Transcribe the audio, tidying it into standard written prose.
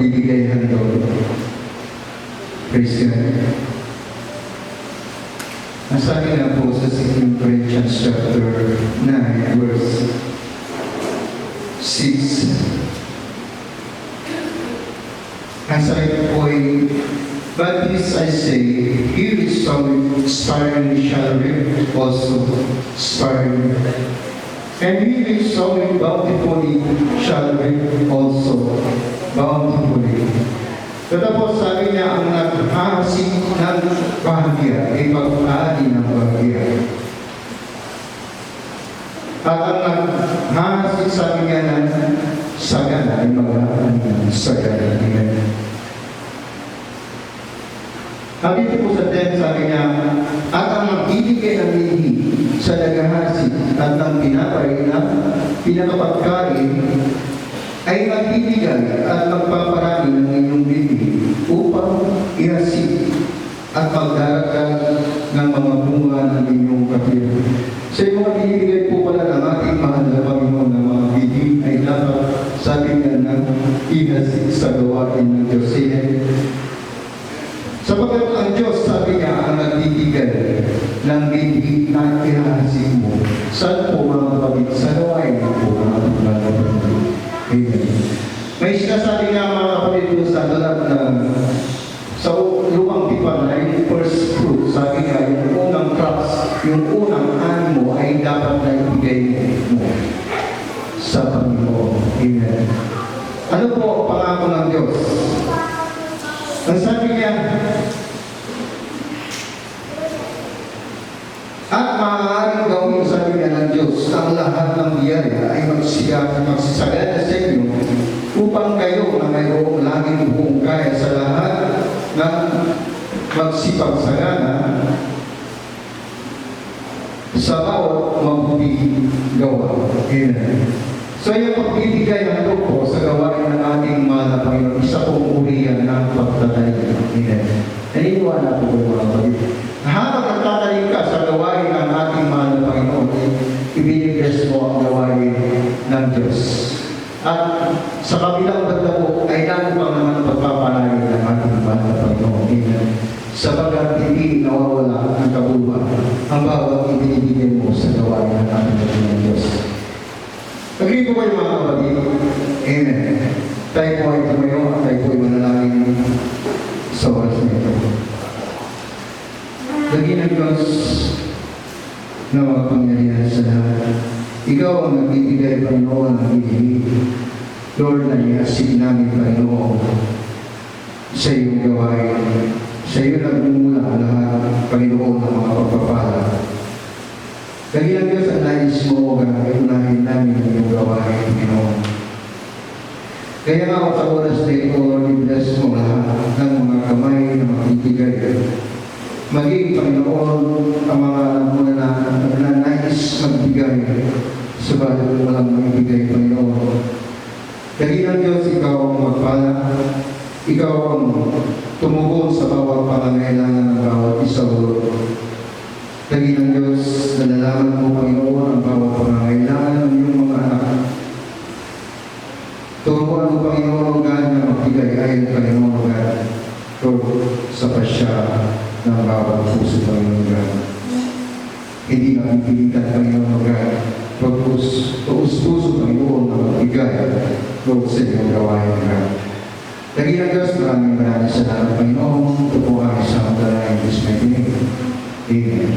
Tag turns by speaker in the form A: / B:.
A: pagbibigay handog. Praise God. Ang sabi nga po sa 2 Corinthians chapter 9, verse 6, ang sabi po ay, but this I say, he which soweth sparingly shall reap also sparingly. And he which soweth bountifully shall reap also bountifully. Tapos sabi niya, ang naghahasik ng bahagya ay pag-aari ng bahagya. At ang naghahasik, sabi niya, ng sagana ay mag-aari ng sagana. At dito po sa 10, sabi niya, at ang magbibigay ng lihi sa naghahasik at ang pinaparay na pinakapagkain ay magbibigay at magpaparami ng inyong lihi upang ihasik at magdaragdag ng mga bunga ng inyong kapil. Sa mga binibigay po pala ng ating mahal na Panginoon ng mga lihi ay dapat, sabi niya, ng ihasik sa gawain ng Diyos. Sapagkat ang Diyos, sabi niya, ang nagbibigay ng lihi na ihasik mo. Saan po mga kapatid? Sa gawain po mga kapatid. Amen. May sinasabi nga mga kapatid sa galap na sa lumang tipan ay first fruit. Sabi nga, yung unang crops, yung unang ani mo ay dapat na ibigay mo sa Panginoon. Amen. Ano po ang pangako ng Diyos? Ang sabi niya, at maaaring gawin, sabi niya ng Diyos, ang lahat ng biyaya ay magsisagana sa inyo upang kayo na mayroong laging buong kaya sa lahat ng magsipagsagana sa bawat mabuting gawa. Amen. So yung pagbibigay ng po sa gawain ng ating mahal na Panginoon, isa pong uriyan ng pagtatalim. Amen. Naniniwala po mga kapatid. Habang nagtatalim ka sa gawain ng ating mahal na Panginoon, ibinigres mo ang gawain ng Diyos. At sa kabilang banda po, ay lalo pang naman pagpapalayo ng ating mahal na Panginoon. Amen. Sabagat hindi nawawala ang kabuluhan ang bawat ibinibigay mo sa gawain ng ating ng Diyos. Agree po kayo mga kapatid? Amen. Tayo po ay tumayo at tayo po ay manalangin sa oras na ito. Lagi ng Diyos na makapangyarihan sa lahat. Ikaw ang nagbibigay, Panginoon, ng ibig. Lord, na ihasik namin, Panginoon, sa iyong gawain. Sa iyo nagmumula ang lahat, Panginoon, ng mga pagpapala. Lagi ng Diyos ang nais mo, ay unahin namin ang iyong gawain, Panginoon. Kaya nga sa oras na ito, Lord, i-bless mo lahat ng mga kamay na magbibigay. Maging, Panginoon, ang mga na nais magbigay, subalit walang magbigay, Panginoon. Lagi ng Diyos, ikaw ang magpala, ikaw ang tumugon sa bawat pangangailangan ng bawat isa, Lord. Lagi ng Diyos, nalalaman mo, Panginoon, ang bawat pangangailangan ng iyong mga anak. Turuan mo, Panginoon, God, na magbigay ayon, Panginoon, God. Lord, sa pasya ng bawat puso, Panginoon, God. Hindi na pipilitan, Panginoon, God. Puso, Panginoon, na magbigay, Lord, sa iyong gawain, God. Lagi ng Diyos, maraming salamat, Panginoon. Ito po ang isang dalangin, Diyos may tinig. Amen.